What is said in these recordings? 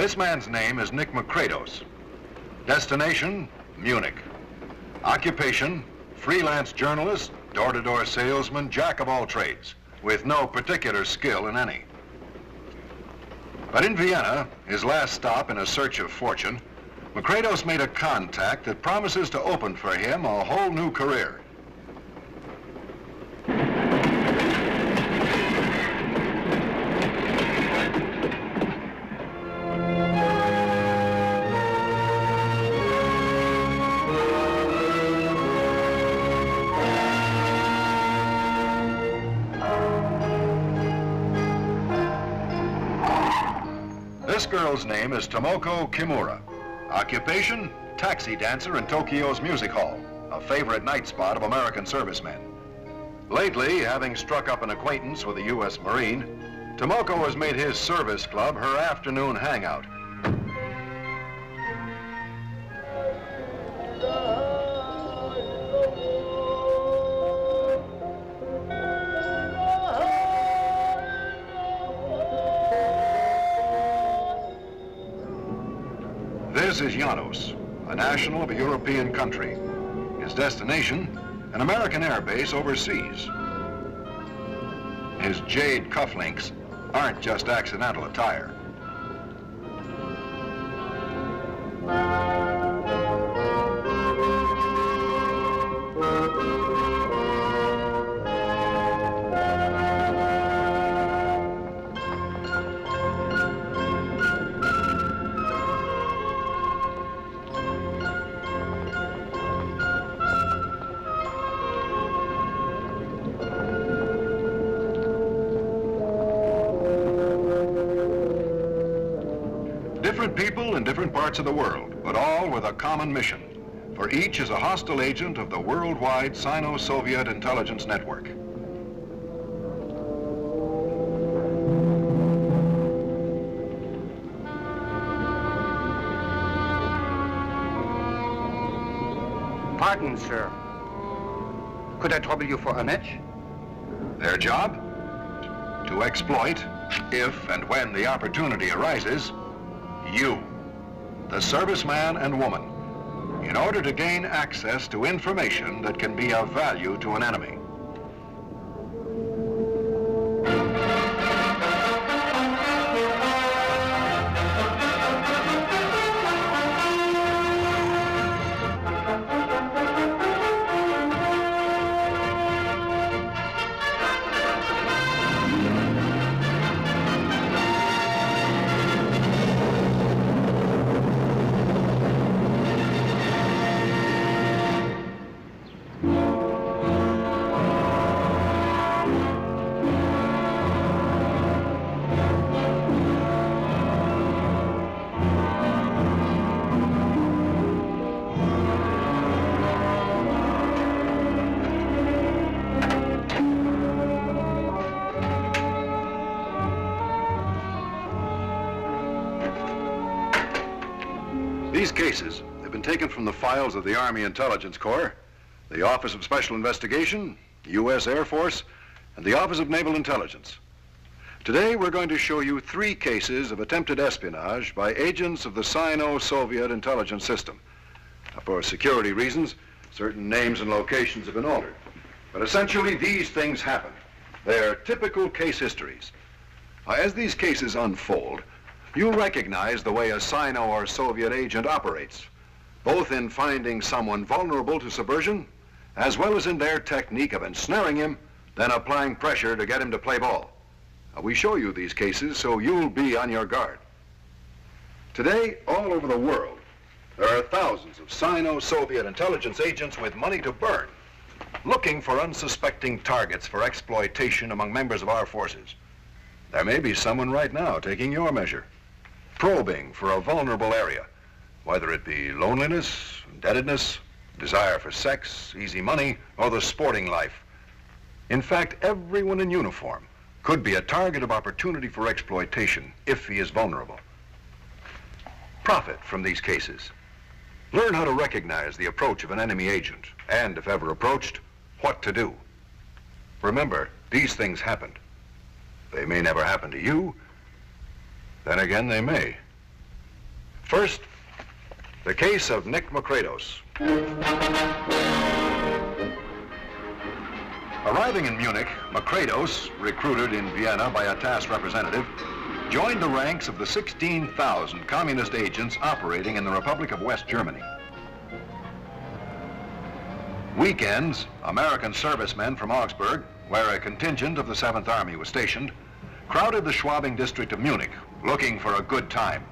This man's name is Nick McCrados. Destination, Munich. Occupation, freelance journalist, door-to-door salesman, jack of all trades, with no particular skill in any. But in Vienna, his last stop in a search of fortune, McCrados made a contact that promises to open for him a whole new career. This girl's name is Tomoko Kimura. Occupation, taxi dancer in Tokyo's music hall, a favorite night spot of American servicemen. Lately, having struck up an acquaintance with a U.S. Marine, Tomoko has made his service club her afternoon hangout. This is Janos, a national of a European country. His destination, an American air base overseas. His jade cufflinks aren't just accidental attire. Different people in different parts of the world, but all with a common mission. For each is a hostile agent of the worldwide Sino-Soviet intelligence network. Pardon, sir. Could I trouble you for a match? Their job? To exploit, if and when the opportunity arises, you, the serviceman and woman, in order to gain access to information that can be of value to an enemy. These cases have been taken from the files of the Army Intelligence Corps, the Office of Special Investigation, U.S. Air Force, and the Office of Naval Intelligence. Today, we're going to show you 3 cases of attempted espionage by agents of the Sino-Soviet intelligence system. Now, for security reasons, certain names and locations have been altered. But essentially, these things happen. They're typical case histories. As these cases unfold, you'll recognize the way a Sino or Soviet agent operates, both in finding someone vulnerable to subversion, as well as in their technique of ensnaring him, then applying pressure to get him to play ball. We show you these cases so you'll be on your guard. Today, all over the world, there are thousands of Sino-Soviet intelligence agents with money to burn, looking for unsuspecting targets for exploitation among members of our forces. There may be someone right now taking your measure, probing for a vulnerable area, whether it be loneliness, indebtedness, desire for sex, easy money, or the sporting life. In fact, everyone in uniform could be a target of opportunity for exploitation if he is vulnerable. Profit from these cases. Learn how to recognize the approach of an enemy agent, and if ever approached, what to do. Remember, these things happened. They may never happen to you, then again they may. First, the case of Nick Macrados. Arriving in Munich, Macrados, recruited in Vienna by a TASS representative, joined the ranks of the 16,000 communist agents operating in the Republic of West Germany. Weekends, American servicemen from Augsburg, where a contingent of the 7th Army was stationed, crowded the Schwabing district of Munich, looking for a good time.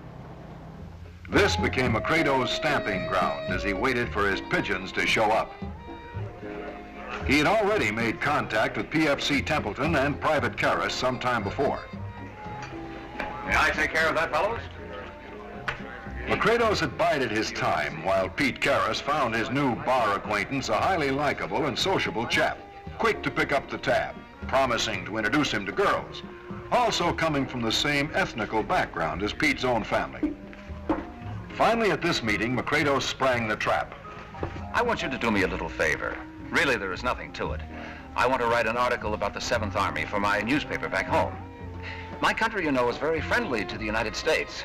This became Macrados' stamping ground as he waited for his pigeons to show up. He had already made contact with PFC Templeton and Private Karras some time before. May I take care of that, fellows? Macrados had bided his time while Pete Karras found his new bar acquaintance a highly likable and sociable chap, quick to pick up the tab, promising to introduce him to girls, also coming from the same ethnical background as Pete's own family. Finally, at this meeting, Macrados sprang the trap. I want you to do me a little favor. Really, there is nothing to it. I want to write an article about the 7th Army for my newspaper back home. My country, you know, is very friendly to the United States.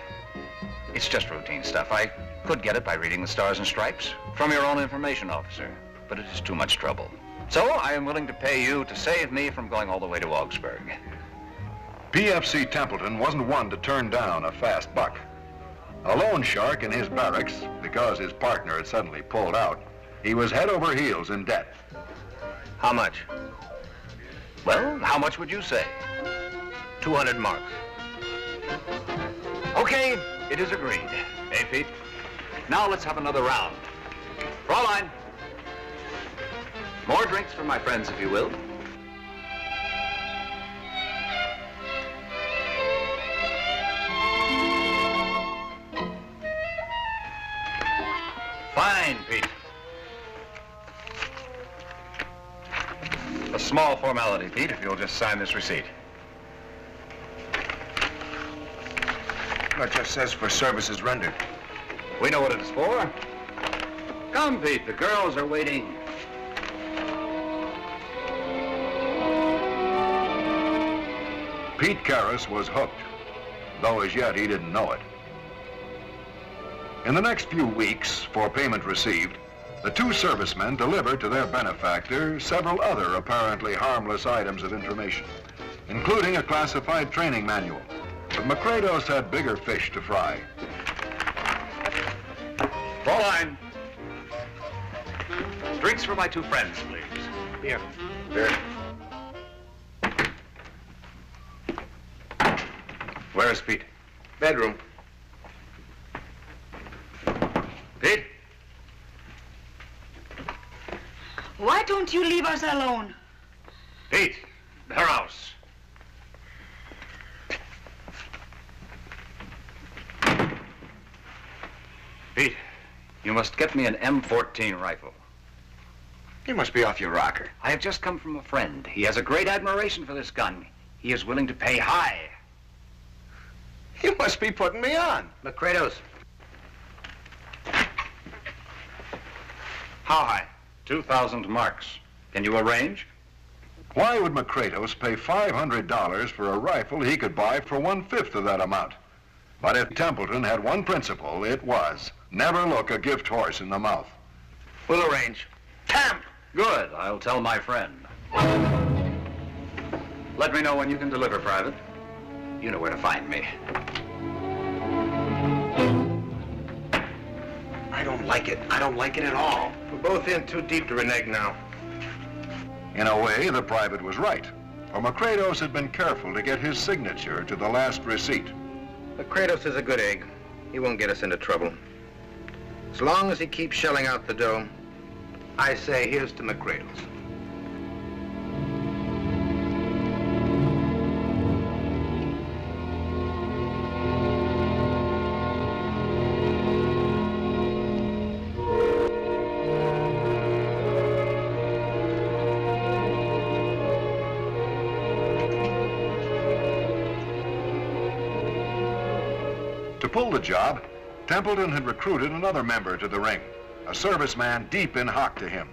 It's just routine stuff. I could get it by reading the Stars and Stripes from your own information officer, but it is too much trouble. So I am willing to pay you to save me from going all the way to Augsburg. PFC Templeton wasn't one to turn down a fast buck. A loan shark in his barracks, because his partner had suddenly pulled out, he was head over heels in debt. How much? Well, how much would you say? 200 marks. Okay, it is agreed. Hey, Pete? Now let's have another round. Fraulein. More drinks for my friends, if you will. Fine, Pete. A small formality, Pete, if you'll just sign this receipt. It just says for services rendered. We know what it is for. Come, Pete, the girls are waiting. Pete Karras was hooked, though as yet he didn't know it. In the next few weeks, for payment received, the two servicemen delivered to their benefactor several other apparently harmless items of information, including a classified training manual. But Macrados had bigger fish to fry. Fraulein. Drinks for my two friends, please. Here. Here. Where is Pete? Bedroom. Pete? Why don't you leave us alone? Pete, the house. Pete, you must get me an M14 rifle. You must be off your rocker. I have just come from a friend. He has a great admiration for this gun. He is willing to pay high. You must be putting me on. Macrados. How high? 2,000 marks. Can you arrange? Why would Macrados pay $500 for a rifle he could buy for 1/5 of that amount? But if Templeton had one principle, it was never look a gift horse in the mouth. We'll arrange. Tamp! Good. I'll tell my friend. Let me know when you can deliver, Private. You know where to find me. I don't like it. I don't like it at all. We're both in too deep to renege now. In a way, the private was right, for Macrados had been careful to get his signature to the last receipt. Macrados is a good egg. He won't get us into trouble. As long as he keeps shelling out the dough, I say here's to Macrados. To pull the job, Templeton had recruited another member to the ring, a serviceman deep in hock to him.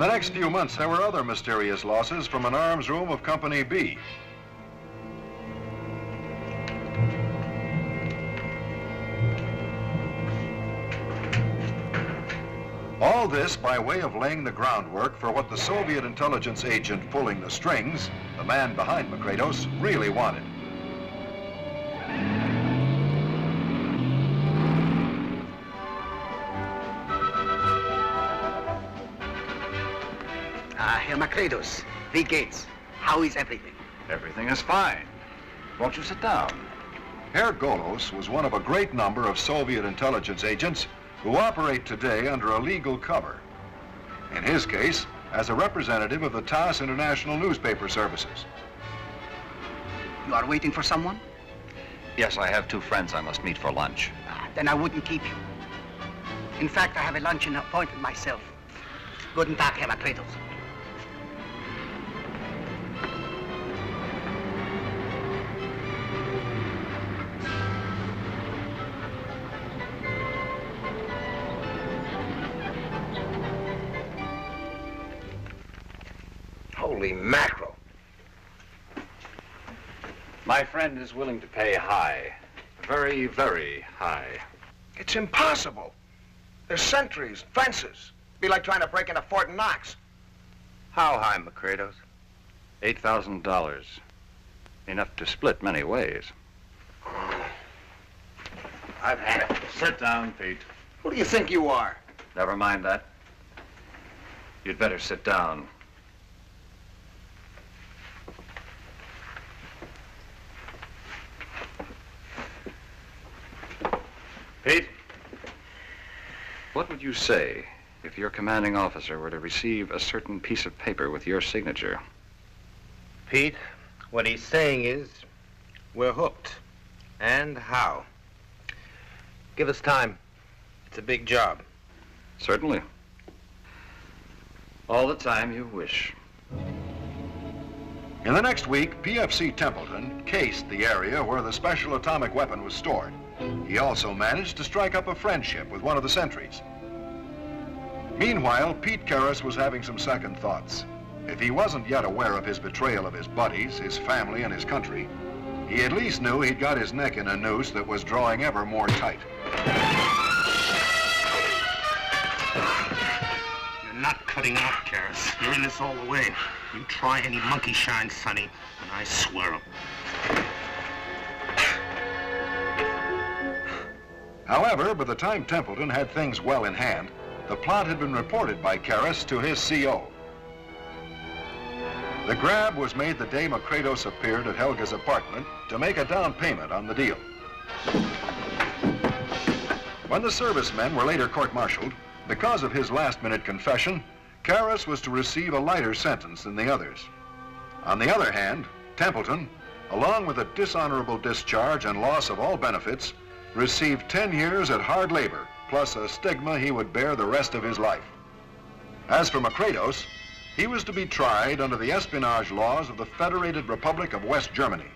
In the next few months, there were other mysterious losses from an arms room of Company B. All this by way of laying the groundwork for what the Soviet intelligence agent pulling the strings, the man behind Makredos, really wanted. Herr Makredos, wie geht's? How is everything? Everything is fine. Won't you sit down? Herr Golos was one of a great number of Soviet intelligence agents who operate today under a legal cover. In his case, as a representative of the TASS International Newspaper Services. You are waiting for someone? Yes, I have two friends I must meet for lunch. Then I wouldn't keep you. In fact, I have a luncheon appointment myself. Guten Tag, Herr Makredos. Holy mackerel. My friend is willing to pay high. Very, very high. It's impossible. There's sentries, fences. Be like trying to break into Fort Knox. How high, Makredos? $8,000. Enough to split many ways. I've had it. Sit down, Pete. Who do you think you are? Never mind that. You'd better sit down. Pete, what would you say if your commanding officer were to receive a certain piece of paper with your signature? Pete, what he's saying is, we're hooked. And how? Give us time. It's a big job. Certainly. All the time you wish. In the next week, PFC Templeton cased the area where the special atomic weapon was stored. He also managed to strike up a friendship with one of the sentries. Meanwhile, Pete Karras was having some second thoughts. If he wasn't yet aware of his betrayal of his buddies, his family, and his country, he at least knew he'd got his neck in a noose that was drawing ever more tight. You're not cutting out, Karras. You're in this all the way. You try any monkey shine, Sonny, and I swear 'em. However, by the time Templeton had things well in hand, the plot had been reported by Karras to his CO. The grab was made the day Makredos appeared at Helga's apartment to make a down payment on the deal. When the servicemen were later court-martialed, because of his last-minute confession, Karras was to receive a lighter sentence than the others. On the other hand, Templeton, along with a dishonorable discharge and loss of all benefits, received 10 years at hard labor, plus a stigma he would bear the rest of his life. As for Makredos, he was to be tried under the espionage laws of the Federated Republic of West Germany.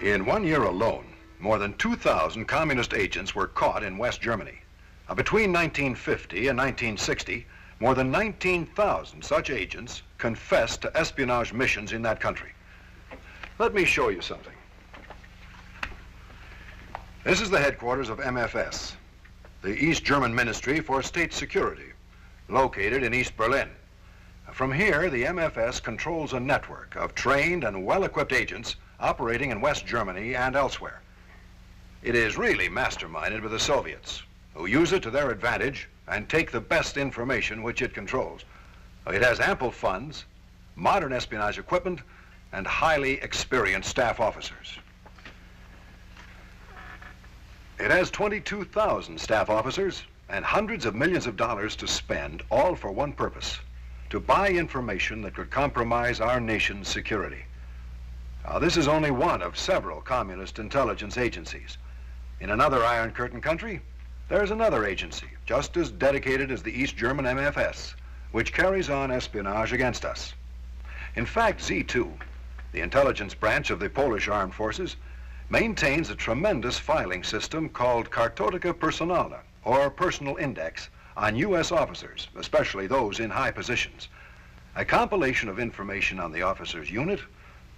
In 1 year alone, more than 2,000 communist agents were caught in West Germany. Between 1950 and 1960, more than 19,000 such agents confessed to espionage missions in that country. Let me show you something. This is the headquarters of MFS, the East German Ministry for State Security, located in East Berlin. From here, the MFS controls a network of trained and well-equipped agents operating in West Germany and elsewhere. It is really masterminded by the Soviets, who use it to their advantage and take the best information which it controls. It has ample funds, modern espionage equipment, and highly experienced staff officers. It has 22,000 staff officers and hundreds of millions of dollars to spend, all for one purpose: to buy information that could compromise our nation's security. Now, this is only one of several communist intelligence agencies. In another Iron Curtain country, there's another agency, just as dedicated as the East German MFS, which carries on espionage against us. In fact, Z2, the intelligence branch of the Polish armed forces, maintains a tremendous filing system called Kartoteca Personala, or Personal Index, on U.S. officers, especially those in high positions. A compilation of information on the officer's unit,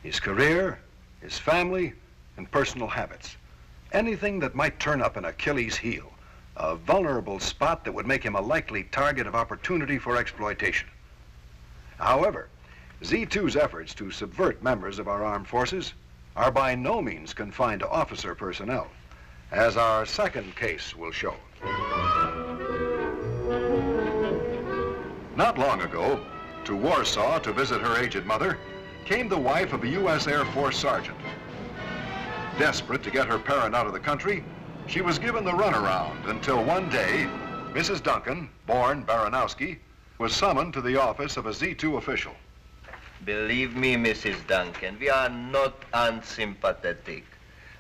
his career, his family, and personal habits. Anything that might turn up an Achilles heel, a vulnerable spot that would make him a likely target of opportunity for exploitation. However, Z2's efforts to subvert members of our armed forces are by no means confined to officer personnel, as our second case will show. Not long ago, to Warsaw to visit her aged mother, came the wife of a U.S. Air Force sergeant. Desperate to get her parent out of the country, she was given the runaround until one day, Mrs. Duncan, born Baranowski, was summoned to the office of a Z2 official. Believe me, Mrs. Duncan, we are not unsympathetic.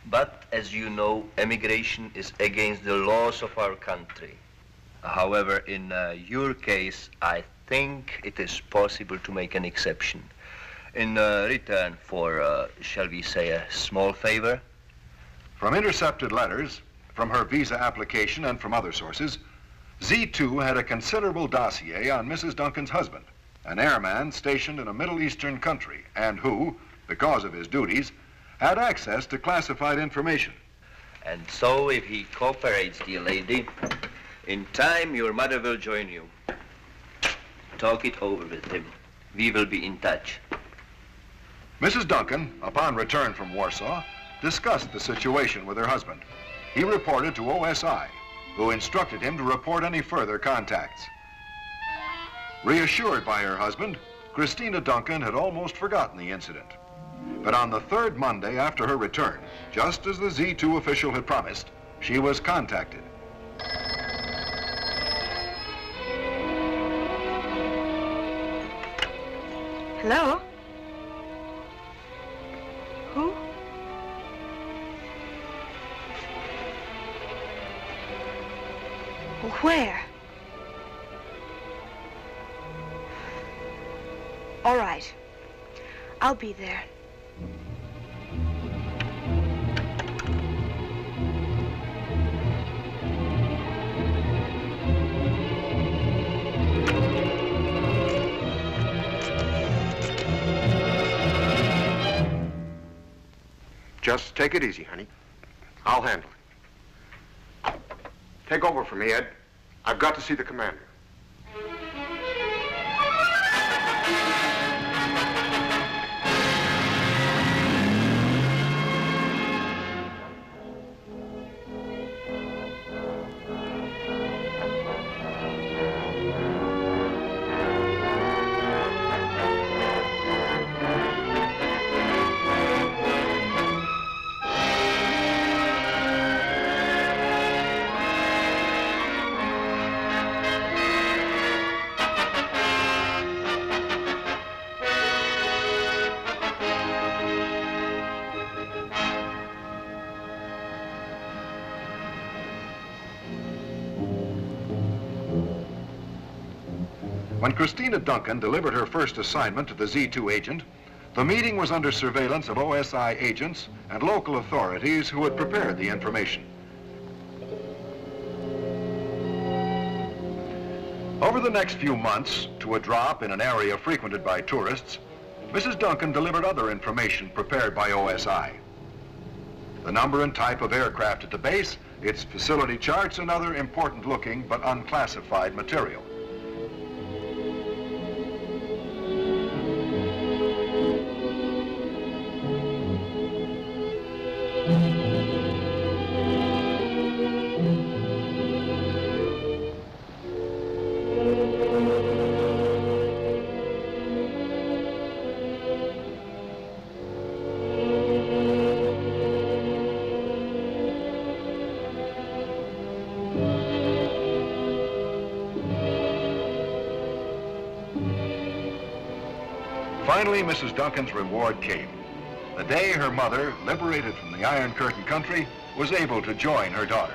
But, as you know, emigration is against the laws of our country. However, in your case, I think it is possible to make an exception. In return for, shall we say, a small favor? From intercepted letters, from her visa application, and from other sources, Z2 had a considerable dossier on Mrs. Duncan's husband, an airman stationed in a Middle Eastern country, and who, because of his duties, had access to classified information. And so, if he cooperates, dear lady, in time your mother will join you. Talk it over with him. We will be in touch. Mrs. Duncan, upon return from Warsaw, discussed the situation with her husband. He reported to OSI, who instructed him to report any further contacts. Reassured by her husband, Christina Duncan had almost forgotten the incident. But on the third Monday after her return, just as the Z2 official had promised, she was contacted. Hello? Who? Where? All right. I'll be there. Just take it easy, honey. I'll handle it. Take over for me, Ed. I've got to see the commander. When Christina Duncan delivered her first assignment to the Z2 agent, the meeting was under surveillance of OSI agents and local authorities who had prepared the information. Over the next few months, to a drop in an area frequented by tourists, Mrs. Duncan delivered other information prepared by OSI. The number and type of aircraft at the base, its facility charts, and other important-looking but unclassified material. Finally, Mrs. Duncan's reward came. The day her mother, liberated from the Iron Curtain country, was able to join her daughter.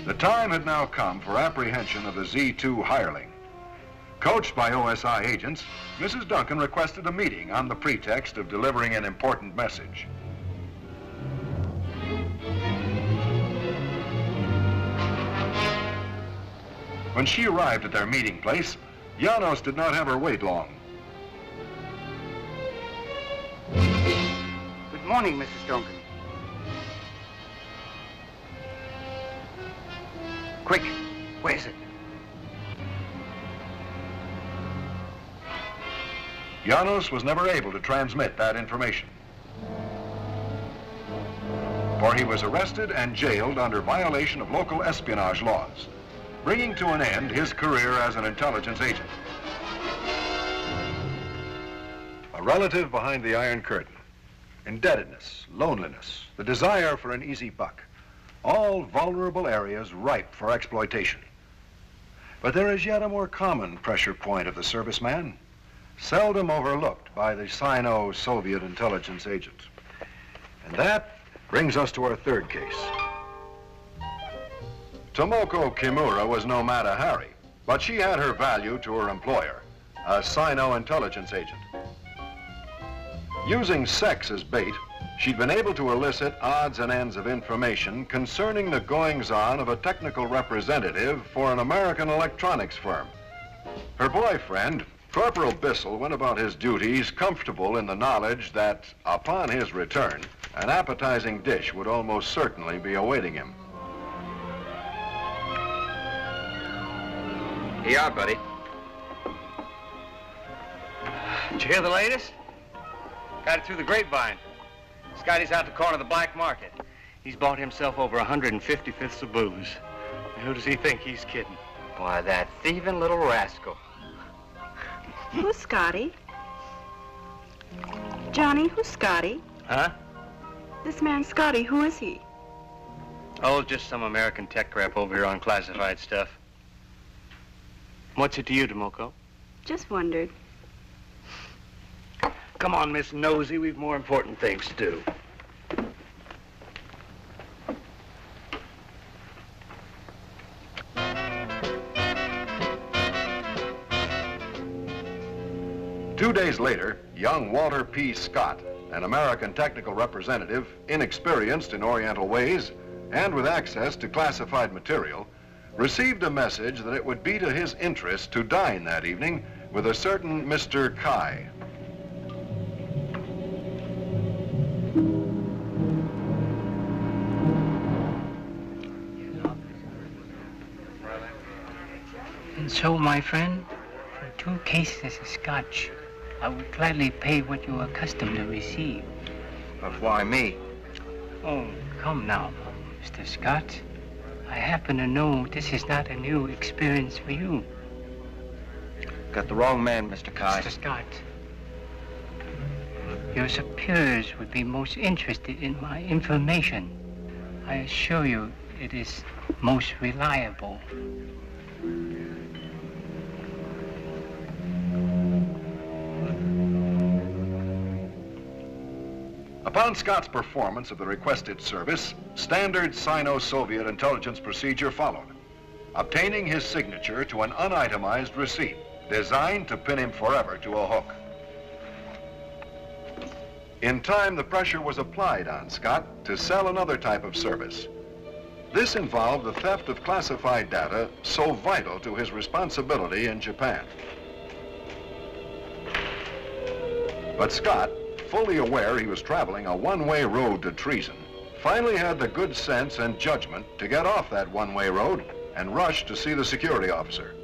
The time had now come for apprehension of the Z2 hireling. Coached by OSI agents, Mrs. Duncan requested a meeting on the pretext of delivering an important message. When she arrived at their meeting place, Janos did not have her wait long. Good morning, Mrs. Duncan. Quick, where is it? Janos was never able to transmit that information, for he was arrested and jailed under violation of local espionage laws, bringing to an end his career as an intelligence agent. A relative behind the Iron Curtain, indebtedness, loneliness, the desire for an easy buck, all vulnerable areas ripe for exploitation. But there is yet a more common pressure point of the serviceman, seldom overlooked by the Sino-Soviet intelligence agent. And that brings us to our third case. Tomoko Kimura was no Mata Hari, but she had her value to her employer, a Sino-intelligence agent. Using sex as bait, she'd been able to elicit odds and ends of information concerning the goings-on of a technical representative for an American electronics firm. Her boyfriend, Corporal Bissell, went about his duties comfortable in the knowledge that, upon his return, an appetizing dish would almost certainly be awaiting him. Here you are, buddy. Did you hear the latest? Got it through the grapevine. Scotty's out the corner of the black market. He's bought himself over 150 fifths of booze. And who does he think he's kidding? Why, that thieving little rascal. Who's Scotty? Johnny, who's Scotty? Huh? This man Scotty, who is he? Oh, just some American tech crap over here on classified stuff. What's it to you, Tomoko? Just wondered. Come on, Miss Nosy, we've more important things to do. 2 days later, young Walter P. Scott, an American technical representative, inexperienced in Oriental ways, and with access to classified material, received a message that it would be to his interest to dine that evening with a certain Mr. Kai. And so, my friend, for 2 cases of scotch, I would gladly pay what you are accustomed to receive. But why me? Oh, come now, Mr. Scott. I happen to know this is not a new experience for you. Got the wrong man, Mr. Kai. Mr. Scott, your superiors would be most interested in my information. I assure you it is most reliable. Upon Scott's performance of the requested service, standard Sino-Soviet intelligence procedure followed, obtaining his signature to an unitemized receipt designed to pin him forever to a hook. In time, the pressure was applied on Scott to sell another type of service. This involved the theft of classified data so vital to his responsibility in Japan. But Scott, fully aware he was traveling a one-way road to treason, finally had the good sense and judgment to get off that one-way road and rush to see the security officer.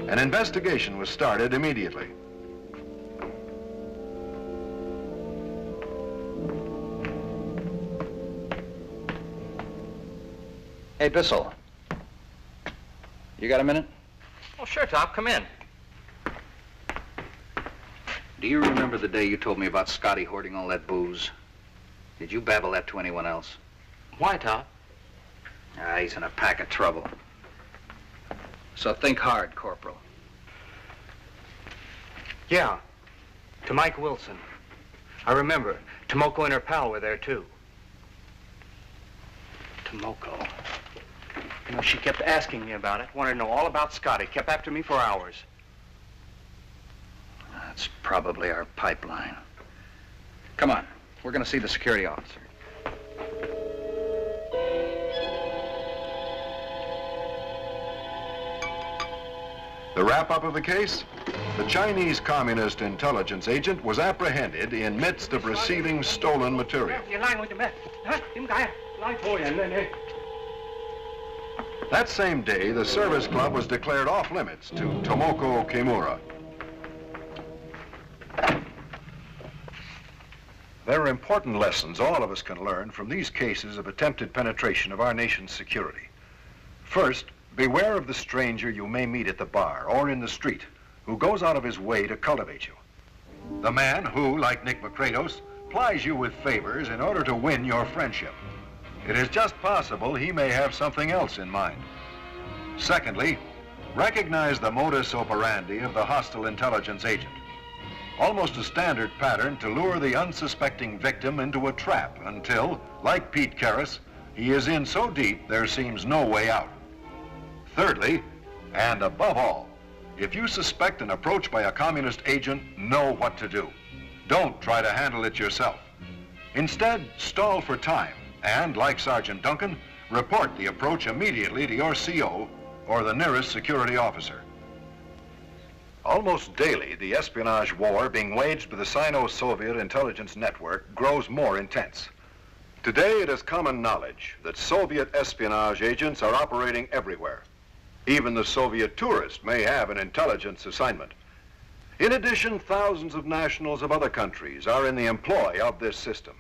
An investigation was started immediately. Hey, Bissell. You got a minute? Oh, sure, Top, come in. Do you remember the day you told me about Scotty hoarding all that booze? Did you babble that to anyone else? Why, Top? Ah, he's in a pack of trouble. So think hard, Corporal. Yeah, to Mike Wilson. I remember. Tomoko and her pal were there, too. Tomoko. You know, she kept asking me about it, wanted to know all about Scotty, kept after me for hours. That's probably our pipeline. Come on, we're gonna see the security officer. The wrap-up of the case? The Chinese Communist intelligence agent was apprehended in midst of receiving stolen material. That same day, the service club was declared off-limits to Tomoko Kimura. There are important lessons all of us can learn from these cases of attempted penetration of our nation's security. First, beware of the stranger you may meet at the bar or in the street who goes out of his way to cultivate you. The man who, like Nick McCrados, plies you with favors in order to win your friendship. It is just possible he may have something else in mind. Secondly, recognize the modus operandi of the hostile intelligence agent. Almost a standard pattern to lure the unsuspecting victim into a trap until, like Pete Karras, he is in so deep there seems no way out. Thirdly, and above all, if you suspect an approach by a communist agent, know what to do. Don't try to handle it yourself. Instead, stall for time and, like Sergeant Duncan, report the approach immediately to your CO or the nearest security officer. Almost daily, the espionage war being waged by the Sino-Soviet intelligence network grows more intense. Today, it is common knowledge that Soviet espionage agents are operating everywhere. Even the Soviet tourist may have an intelligence assignment. In addition, thousands of nationals of other countries are in the employ of this system.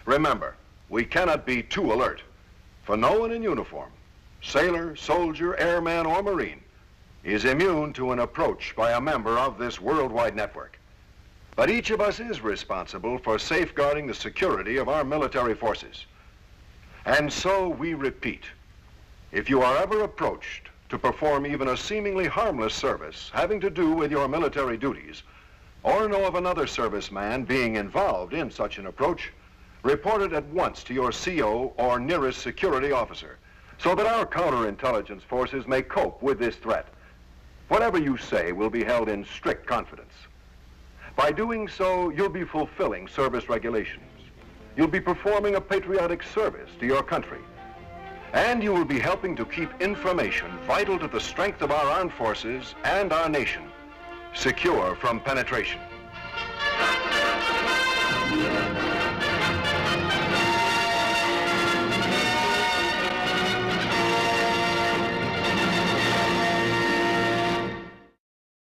Remember, we cannot be too alert, for no one in uniform, sailor, soldier, airman, or Marine, is immune to an approach by a member of this worldwide network. But each of us is responsible for safeguarding the security of our military forces. And so we repeat, if you are ever approached to perform even a seemingly harmless service having to do with your military duties, or know of another serviceman being involved in such an approach, report it at once to your CO or nearest security officer, so that our counterintelligence forces may cope with this threat. Whatever you say will be held in strict confidence. By doing so, you'll be fulfilling service regulations. You'll be performing a patriotic service to your country. And you will be helping to keep information vital to the strength of our armed forces and our nation secure from penetration.